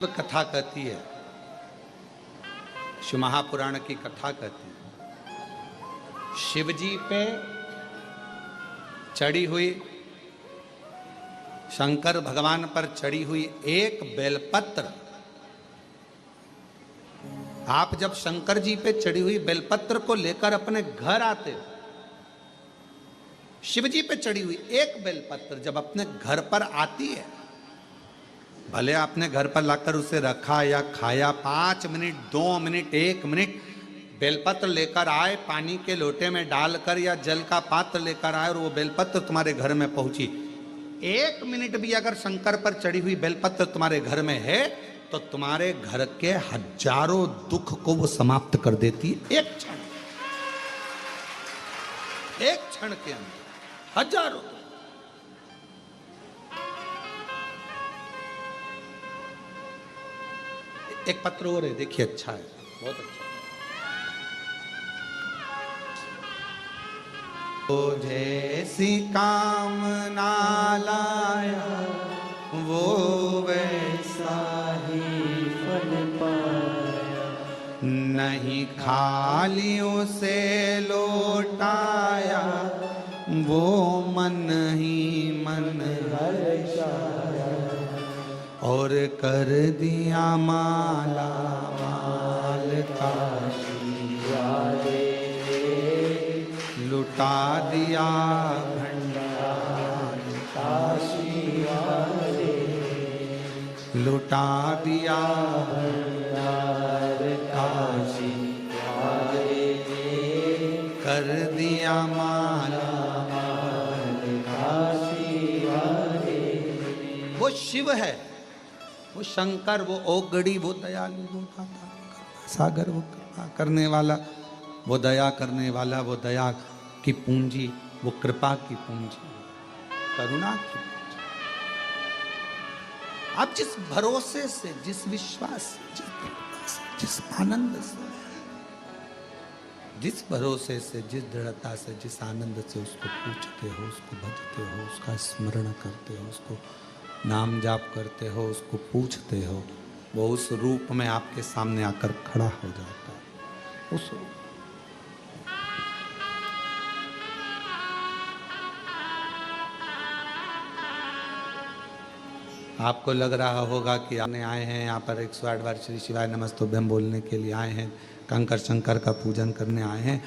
कथा कहती है, शिव महापुराण की कथा कहती है, शिव जी पे चढ़ी हुई, शंकर भगवान पर चढ़ी हुई एक बेलपत्र, आप जब शंकर जी पे चढ़ी हुई बेलपत्र को लेकर अपने घर आते हो, शिव जी पे चढ़ी हुई एक बेलपत्र जब अपने घर पर आती है, भले आपने घर पर लाकर उसे रखा या खाया, 5 मिनट 2 मिनट 1 मिनट बेलपत्र लेकर आए, पानी के लोटे में डालकर या जल का पात्र लेकर आए और वो बेलपत्र तुम्हारे घर में पहुंची, 1 मिनट भी अगर शंकर पर चढ़ी हुई बेलपत्र तुम्हारे घर में है तो तुम्हारे घर के हजारों दुख को वो समाप्त कर देती है। एक क्षण के अंदर हजारों। एक पत्र और है, देखिए, अच्छा है, बहुत अच्छा। तो जैसी कामना लाया वो वैसा ही फल पाया, नहीं खाली उसे लौटाया वो मन ही मन हर्षाया, और कर दिया माला माल काशी वाले, लुटा दिया भंडार काशी वाले, लुटा दिया भंडार काशी वाले, कर दिया माला माल काशी वाले। वो शिव है, वो शंकर, वो ओगड़ी, वो दयालु, वो दाता सागर, वो कृपा करने वाला, वो दया करने वाला, वो दया की पूंजी, वो कृपा की पूंजी, करुणा की पूंजी। आप जिस भरोसे से, जिस विश्वास से, जिस आनंद से, जिस भरोसे से, जिस दृढ़ता से, जिस आनंद से उसको पूछते हो, उसको भजते हो, उसका स्मरण करते हो, उसको नाम जाप करते हो, उसको पूछते हो, वो उस रूप में आपके सामने आकर खड़ा हो जाता है। उस रूप आपको लग रहा होगा कि आपने आए हैं यहाँ पर 108 बार श्री शिवाय नमस्तुभ्यम बोलने के लिए आए हैं, कंकर शंकर का पूजन करने आए हैं,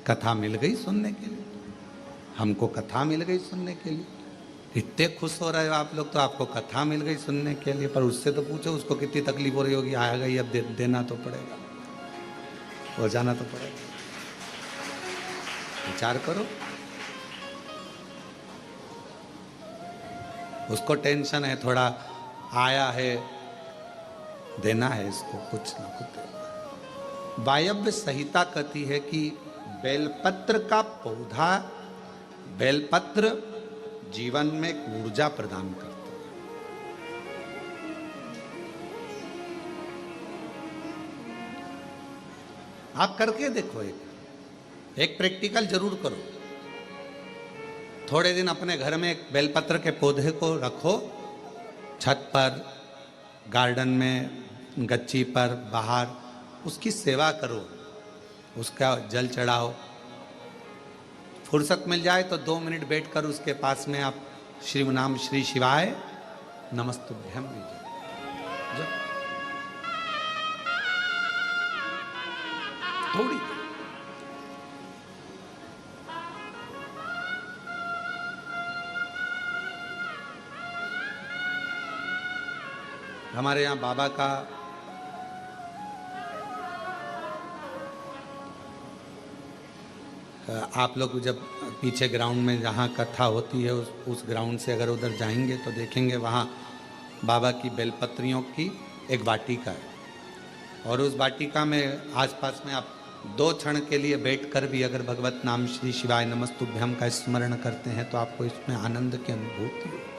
कथा मिल गई सुनने के लिए, हमको कथा मिल गई सुनने के लिए। इतने खुश हो रहे हो आप लोग, तो आपको कथा मिल गई सुनने के लिए, पर उससे तो पूछो उसको कितनी तकलीफ हो रही होगी, आ गई अब देना तो पड़ेगा, हो जाना तो पड़ेगा। विचार करो, उसको टेंशन है, थोड़ा आया है, देना है इसको, कुछ ना कुछ। वायव्य संहिता कहती है कि बेलपत्र का पौधा, बेलपत्र जीवन में एक ऊर्जा प्रदान करता है। आप करके देखो, एक प्रैक्टिकल जरूर करो। थोड़े दिन अपने घर में एक बेलपत्र के पौधे को रखो, छत पर, गार्डन में, गच्ची पर, बाहर, उसकी सेवा करो, उसका जल चढ़ाओ। फुर्सत मिल जाए तो 2 मिनट बैठकर उसके पास में आप श्री नाम श्री शिवाय नमस्तुभ्यम लीजिए, थोड़ी। हमारे यहाँ बाबा का आप लोग जब पीछे ग्राउंड में जहाँ कथा होती है उस ग्राउंड से अगर उधर जाएंगे तो देखेंगे वहाँ बाबा की बेलपत्रियों की एक वाटिका है, और उस वाटिका में आसपास में आप 2 क्षण के लिए बैठकर भी अगर भगवत नाम श्री शिवाय नमस्तुभ्यम का स्मरण करते हैं तो आपको इसमें आनंद की अनुभूति होती है।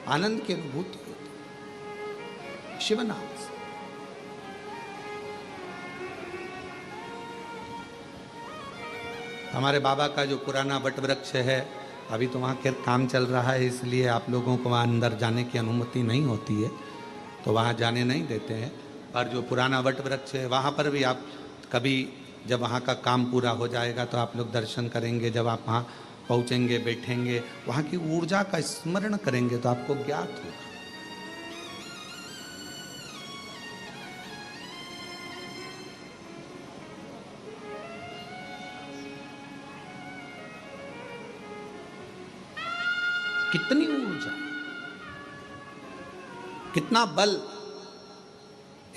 आनंद की अनुभूति होती है शिव नाम से। हमारे बाबा का जो पुराना वट वृक्ष है अभी तो वहाँ के काम चल रहा है, इसलिए आप लोगों को वहाँ अंदर जाने की अनुमति नहीं होती है, तो वहाँ जाने नहीं देते हैं। पर जो पुराना वट वृक्ष है वहाँ पर भी आप कभी जब वहाँ का काम पूरा हो जाएगा तो आप लोग दर्शन करेंगे। जब आप वहाँ पहुँचेंगे, बैठेंगे, वहाँ की ऊर्जा का स्मरण करेंगे तो आपको ज्ञात होगा। कितनी ऊर्जा, कितना बल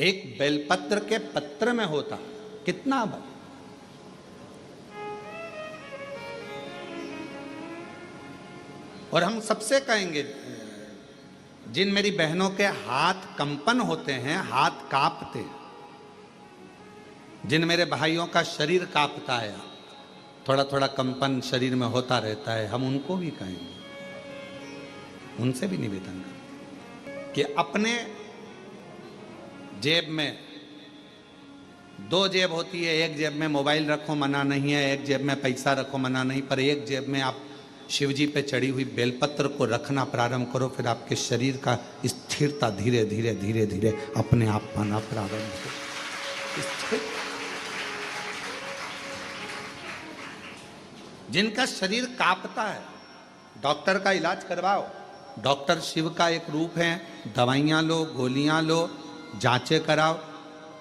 एक बेलपत्र के पत्र में होता, कितना बल। और हम सबसे कहेंगे, जिन मेरी बहनों के हाथ कंपन होते हैं, हाथ कांपते, जिन मेरे भाइयों का शरीर कांपता है, थोड़ा थोड़ा कंपन शरीर में होता रहता है, हम उनको भी कहेंगे, उनसे भी निवेदन करें कि अपने जेब में दो जेब होती है, एक जेब में मोबाइल रखो मना नहीं है, एक जेब में पैसा रखो मना नहीं, पर एक जेब में आप शिव जी पे चढ़ी हुई बेलपत्र को रखना प्रारंभ करो, फिर आपके शरीर का स्थिरता धीरे धीरे धीरे धीरे अपने आप पाना प्रारंभ हो। स्थिर, जिनका शरीर कांपता है, डॉक्टर का इलाज करवाओ। डॉक्टर शिव का एक रूप है, दवाइयाँ लो, गोलियाँ लो, जांचें कराओ,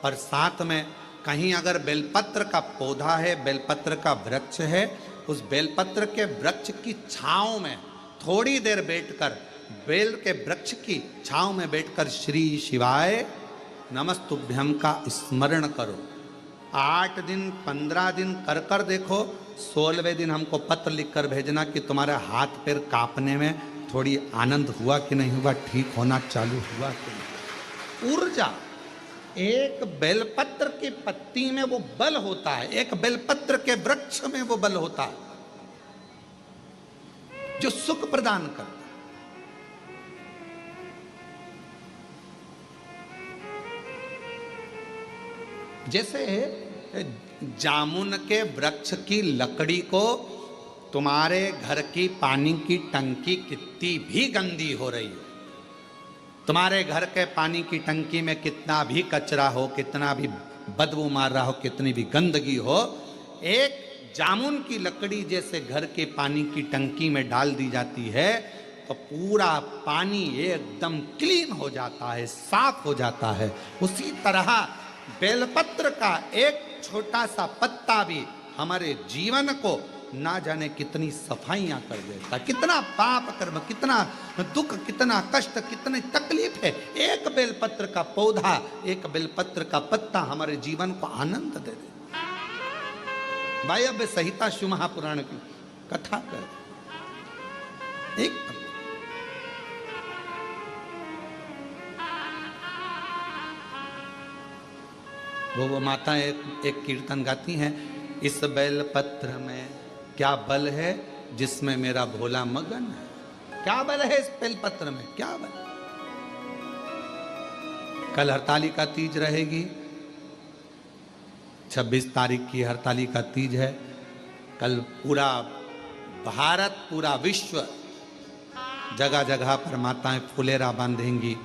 पर साथ में कहीं अगर बेलपत्र का पौधा है, बेलपत्र का वृक्ष है, उस बेलपत्र के वृक्ष की छांव में थोड़ी देर बैठकर, बेल के वृक्ष की छांव में बैठकर श्री शिवाय नमस्तुभ्यम का स्मरण करो। 8 दिन 15 दिन कर कर देखो, 16वें दिन हमको पत्र लिखकर भेजना कि तुम्हारे हाथ पैर कांपने में थोड़ी आनंद हुआ कि नहीं हुआ, ठीक होना चालू हुआ कि नहीं। ऊर्जा, एक बेलपत्र की पत्ती में वो बल होता है, एक बेलपत्र के वृक्ष में वो बल होता है जो सुख प्रदान करता है। जैसे जामुन के वृक्ष की लकड़ी को तुम्हारे घर की पानी की टंकी कितनी भी गंदी हो रही हो, तुम्हारे घर के पानी की टंकी में कितना भी कचरा हो, कितना भी बदबू मार रहा हो, कितनी भी गंदगी हो, एक जामुन की लकड़ी जैसे घर के पानी की टंकी में डाल दी जाती है तो पूरा पानी एकदम क्लीन हो जाता है, साफ हो जाता है। उसी तरह बेलपत्र का एक छोटा सा पत्ता भी हमारे जीवन को ना जाने कितनी सफाइयां कर देता, कितना पाप कर्म, कितना दुख, कितना कष्ट, कितनी तकलीफ है। एक बेलपत्र का पौधा, एक बेलपत्र का पत्ता हमारे जीवन को आनंद दे दे। वायव्य संहिता शिव महापुराण की कथा कर, एक वो माता एक कीर्तन गाती हैं, इस बेलपत्र में क्या बल है जिसमें मेरा भोला मगन है। क्या बल है इस बेलपत्र में, क्या बल। कल हरतालिका तीज रहेगी, 26 तारीख की हरतालिका तीज है। कल पूरा भारत, पूरा विश्व, जगह जगह पर माताएं फुलेरा बांधेंगी।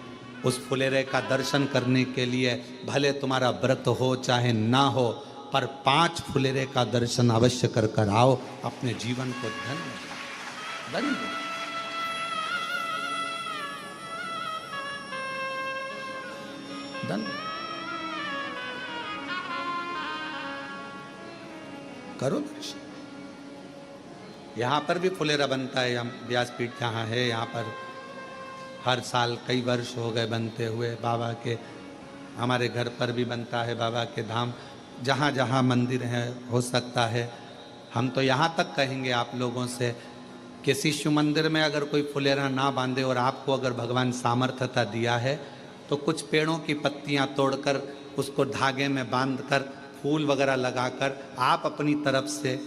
उस फुलेरे का दर्शन करने के लिए भले तुम्हारा व्रत हो चाहे ना हो, पर 5 फुलेरे का दर्शन अवश्य कर कर आओ, अपने जीवन को धन्य धन्य करो दर्शन। यहाँ पर भी फुलेरा बनता है, हम व्यासपीठ जहाँ है यहाँ पर हर साल कई वर्ष हो गए बनते हुए। बाबा के, हमारे घर पर भी बनता है, बाबा के धाम जहाँ जहाँ मंदिर है हो सकता है। हम तो यहाँ तक कहेंगे आप लोगों से, किसी शिव मंदिर में अगर कोई फुलेरा ना बांधे और आपको अगर भगवान सामर्थ्यता दिया है तो कुछ पेड़ों की पत्तियाँ तोड़कर उसको धागे में बांधकर फूल वगैरह लगाकर आप अपनी तरफ से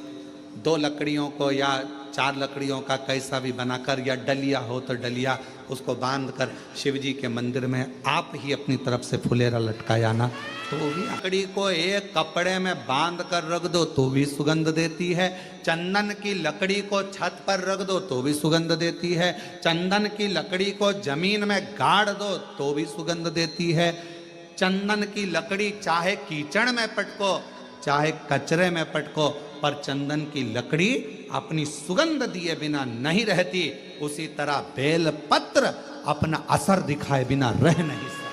2 लकड़ियों को या 4 लकड़ियों का कैसा भी बनाकर, या डलिया हो तो डलिया, उसको बांध कर शिव जी के मंदिर में आप ही अपनी तरफ से फुलेरा लटकाया ना, तो भी लकड़ी को एक कपड़े में बांध कर रख दो तो भी सुगंध देती है। चंदन की लकड़ी को छत पर रख दो तो भी सुगंध देती है। चंदन की लकड़ी को जमीन में गाड़ दो तो भी सुगंध देती है। चंदन की लकड़ी चाहे कीचड़ में पटको चाहे कचरे में पटको, पर चंदन की लकड़ी अपनी सुगंध दिए बिना नहीं रहती। उसी तरह बेलपत्र अपना असर दिखाए बिना रह नहीं सकता।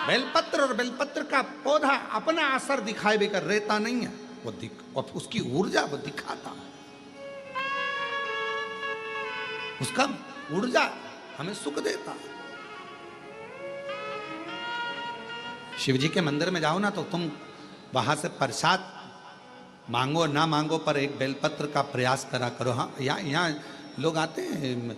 बेलपत्र और बेलपत्र का पौधा अपना असर दिखाए बिना रहता नहीं है, वो उसकी ऊर्जा वो दिखाता है, उसका ऊर्जा हमें सुख देता है। शिव जी के मंदिर में जाओ ना तो तुम वहां से प्रसाद मांगो ना मांगो, पर एक बेलपत्र का प्रयास करा करो। हाँ, यहाँ लोग आते हैं,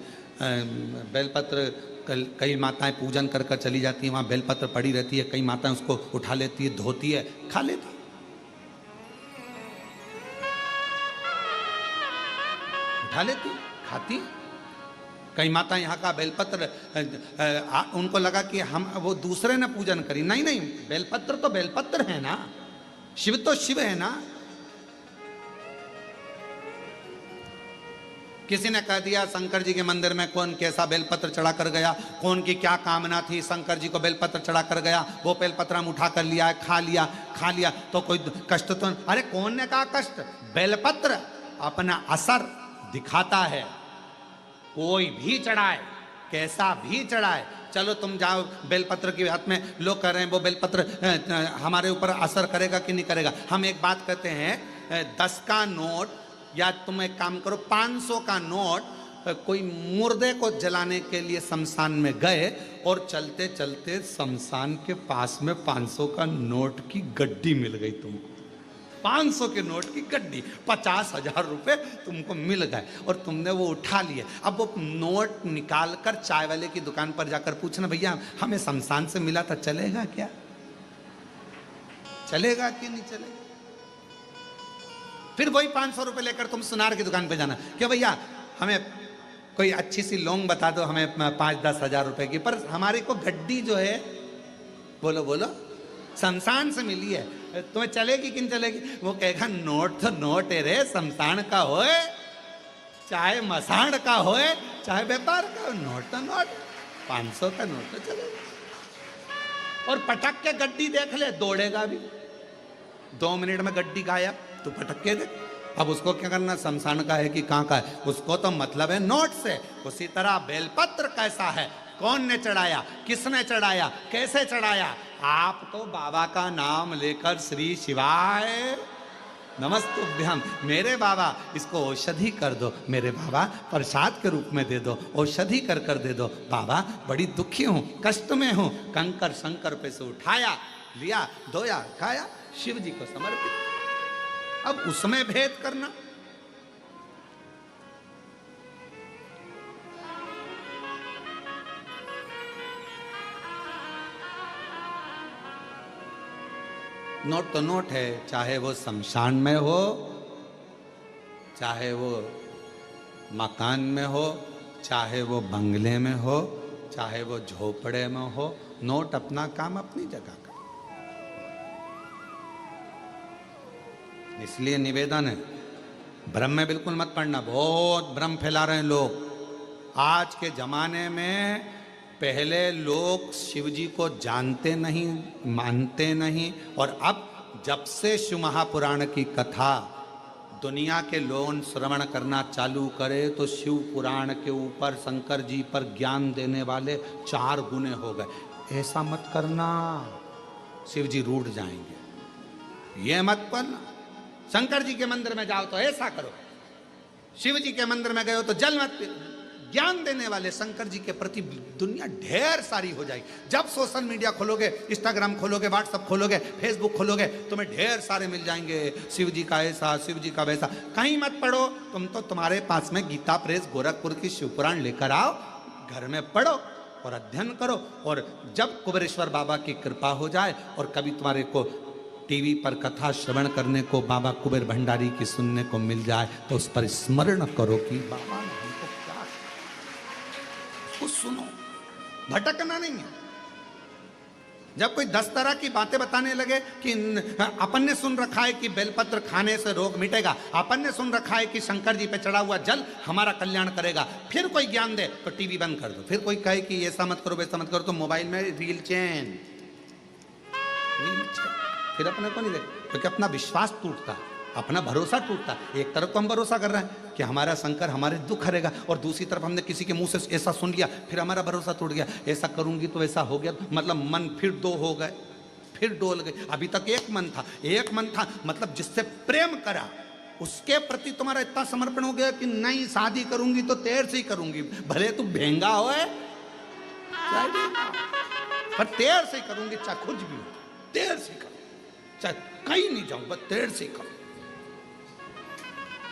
बेलपत्र कई माताएं पूजन कर कर चली जाती हैं, वहाँ बेलपत्र पड़ी रहती है, कई माताएं उसको उठा लेती है, धोती है, खा लेती है। उठा लेती, खाती। कई माता यहाँ का बेलपत्र उनको लगा कि हम वो दूसरे ने पूजन करी। नहीं नहीं, बेलपत्र तो बेलपत्र है ना, शिव तो शिव है ना। किसी ने कह दिया शंकर जी के मंदिर में कौन कैसा बेलपत्र चढ़ा कर गया, कौन की क्या कामना थी, शंकर जी को बेलपत्र चढ़ा कर गया, वो बेलपत्र हम उठा कर लिया, खा लिया तो कोई कष्ट तो। अरे कौन ने कहा कष्ट? बेलपत्र अपना असर दिखाता है। कोई भी चढ़ाए, कैसा भी चढ़ाए, चलो तुम जाओ बेलपत्र के हाथ में, लोग कह रहे हैं वो बेलपत्र हमारे ऊपर असर करेगा कि नहीं करेगा। हम एक बात कहते हैं, 10 का नोट या तुम एक काम करो 500 का नोट, कोई मुर्दे को जलाने के लिए शमशान में गए और चलते चलते शमशान के पास में 500 का नोट की गड्डी मिल गई तुमको। 500 के नोट की गड्डी, 50,000 रुपए तुमको मिल गए और तुमने वो उठा लिए। अब वो नोट निकाल कर चाय वाले की दुकान पर जाकर पूछना, भैया हमें शमशान से मिला था, चलेगा क्या? चलेगा कि नहीं चलेगा? फिर वही 500 रुपए लेकर तुम सुनार की दुकान पे जाना, क्या भैया हमें कोई अच्छी सी लौंग बता दो, हमें 5-10 हजार रुपए की, पर हमारी को गड्डी जो है, बोलो बोलो, शमशान से मिली है, तुम्हें चलेगी कि नहीं चलेगी? वो कहेगा नोट तो नोट है रे, शमशान का होए चाहे मसाण का होए चाहे व्यापार का, नोट तो नोट, 500 का नोट तो चलेगा। और पटक के गड्डी देख ले, दौड़ेगा भी, 2 मिनट में गड्डी गायब, तो पटक के देख। अब उसको क्या करना, शमशान का है कि कहाँ का है, उसको तो मतलब है नोट से। उसी तरह बेलपत्र कैसा है, कौन ने चढ़ाया, किसने चढ़ाया, कैसे चढ़ाया? आप तो बाबा का नाम लेकर श्री शिवाय नमस्तुभ्यम, मेरे बाबा इसको औषधि कर दो, मेरे बाबा प्रसाद के रूप में दे दो, औषधि कर कर दे दो, बाबा बड़ी दुखी हूँ, कष्ट में हूँ। कंकर शंकर पे से उठाया, लिया, धोया, खाया, शिव जी को समर्पित। अब उसमें भेद करना, नोट तो नोट है, चाहे वो शमशान में हो, चाहे वो मकान में हो, चाहे वो बंगले में हो, चाहे वो झोपड़े में हो, नोट अपना काम अपनी जगह का। इसलिए निवेदन है, भ्रम में बिल्कुल मत पड़ना। बहुत भ्रम फैला रहे हैं लोग आज के जमाने में। पहले लोग शिव जी को जानते नहीं, मानते नहीं, और अब जब से शिव महापुराण की कथा दुनिया के लोग श्रवण करना चालू करे, तो शिव पुराण के ऊपर शंकर जी पर ज्ञान देने वाले 4 गुने हो गए। ऐसा मत करना, शिव जी रूठ जाएंगे, ये मत करना। शंकर जी के मंदिर में जाओ तो ऐसा करो, शिव जी के मंदिर में गए हो तो जल मत पी। ज्ञान देने वाले शंकर जी के प्रति दुनिया ढेर सारी हो जाएगी। जब सोशल मीडिया खोलोगे, इंस्टाग्राम खोलोगे, व्हाट्सएप खोलोगे, फेसबुक खोलोगे, तुम्हें ढेर सारे मिल जाएंगे, शिव जी का ऐसा, शिव जी का वैसा। कहीं मत पढ़ो, तुम तो तुम्हारे पास में गीता प्रेस गोरखपुर की शिव पुराण लेकर आओ, घर में पढ़ो और अध्ययन करो। और जब कुबेरेश्वर बाबा की कृपा हो जाए और कभी तुम्हारे को टीवी पर कथा श्रवण करने को बाबा कुबेर भंडारी की सुनने को मिल जाए तो उस पर स्मरण करो कि बाबा ने हमको क्या किया। उसको सुनो, भटकना नहीं है। जब कोई 10 तरह की बातें बताने लगे कि अपन ने सुन रखा है कि बेलपत्र खाने से रोग मिटेगा, अपन ने सुन रखा है कि शंकर जी पे चढ़ा हुआ जल हमारा कल्याण करेगा, फिर कोई ज्ञान दे तो टीवी बंद कर दो। फिर कोई कहे कि ऐसा मत करो वैसा मत करो, तो मोबाइल में रील चैन, फिर अपने को नहीं लगे, क्योंकि अपना विश्वास टूटता, अपना भरोसा टूटता। एक तरफ तो हम भरोसा कर रहे हैं कि हमारा शंकर हमारे दुख हरेगा, और दूसरी तरफ हमने किसी के मुंह से ऐसा सुन लिया, फिर हमारा भरोसा टूट गया, ऐसा करूंगी तो ऐसा हो गया, मतलब मन फिर दो हो गए, फिर डोल गए। अभी तक एक मन था, मतलब जिससे प्रेम करा उसके प्रति तुम्हारा इतना समर्पण हो गया कि नहीं शादी करूंगी तो तेर से ही करूंगी, भले तू भेंगा हो पर तेर से ही करूंगी, चाहे कुछ भी हो तेर से करूंगी, चाहे कहीं नहीं जाऊं बस तेर से करूं।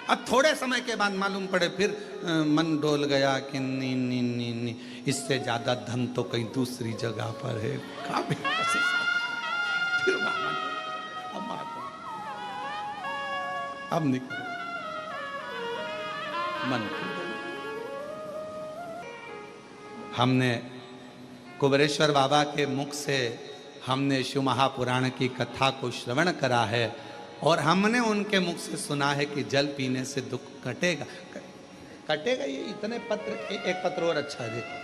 अब थोड़े समय के बाद मालूम पड़े फिर मन डोल गया कि नहीं नहीं नहीं नहीं, इससे ज्यादा धन तो कहीं दूसरी जगह पर है। फिर अब निकल मन। हमने कुबेरेश्वर बाबा के मुख से हमने शिव महापुराण की कथा को श्रवण करा है, और हमने उनके मुख से सुना है कि जल पीने से दुख कटेगा। कटेगा ये इतने पत्र, एक पत्र और अच्छा देखो।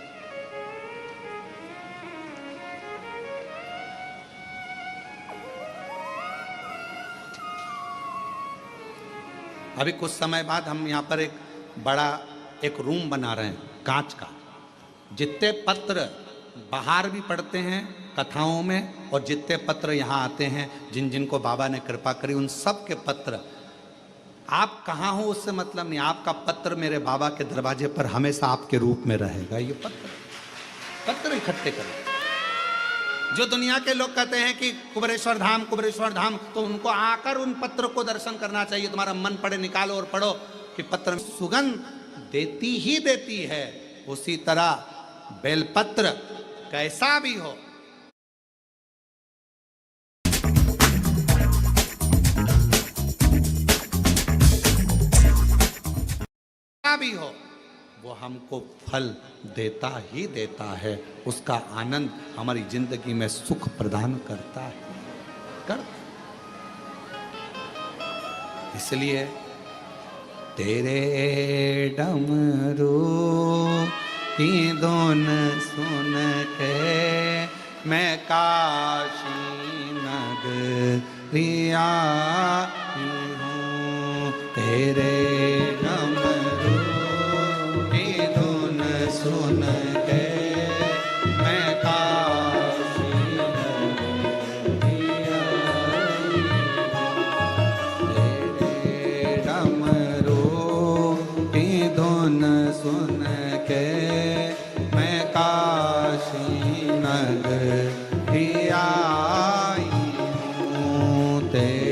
अभी कुछ समय बाद हम यहाँ पर एक बड़ा एक रूम बना रहे हैं कांच का, जितने पत्र बाहर भी पढ़ते हैं कथाओं में, और जितने पत्र यहाँ आते हैं जिन जिनको बाबा ने कृपा करी, उन सब के पत्र, आप कहाँ हो उससे मतलब नहीं, आपका पत्र मेरे बाबा के दरवाजे पर हमेशा आपके रूप में रहेगा। ये पत्र इकट्ठे करें। जो दुनिया के लोग कहते हैं कि कुबेरेश्वर धाम, तो उनको आकर उन पत्र को दर्शन करना चाहिए। तुम्हारा मन पड़े निकालो और पढ़ो कि पत्र सुगंध देती ही देती है। उसी तरह बेलपत्र कैसा भी हो, भी हो, वो हमको फल देता ही देता है। उसका आनंद हमारी जिंदगी में सुख प्रदान करता है। इसलिए तेरे डमरू की धुन सुन के मैं काशी नगरिया हूँ, तेरे डमरू की धुन सुन के मैं काशी नगरिया हूँ, तेरे डमरू की धुन सुन के मैं काशी नगरिया हूँ, तेरे